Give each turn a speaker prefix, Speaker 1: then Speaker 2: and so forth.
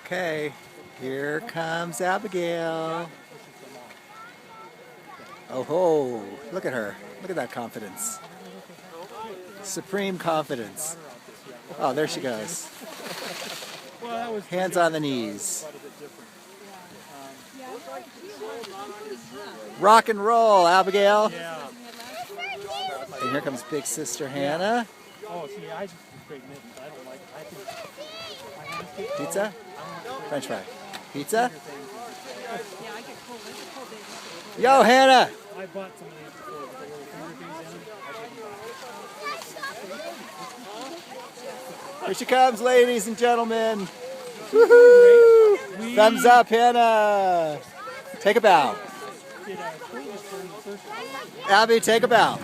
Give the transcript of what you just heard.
Speaker 1: Okay, here comes Abigail. Oh ho, look at her. Look at that confidence. Supreme confidence. Oh, there she goes. Hands on the knees. Rock and roll, Abigail. And here comes big sister Hannah. Pizza? French fry. Pizza? Yo, Hannah! Here she comes, ladies and gentlemen. Woohoo! Thumbs up, Hannah. Take a bow. Abby, take a bow.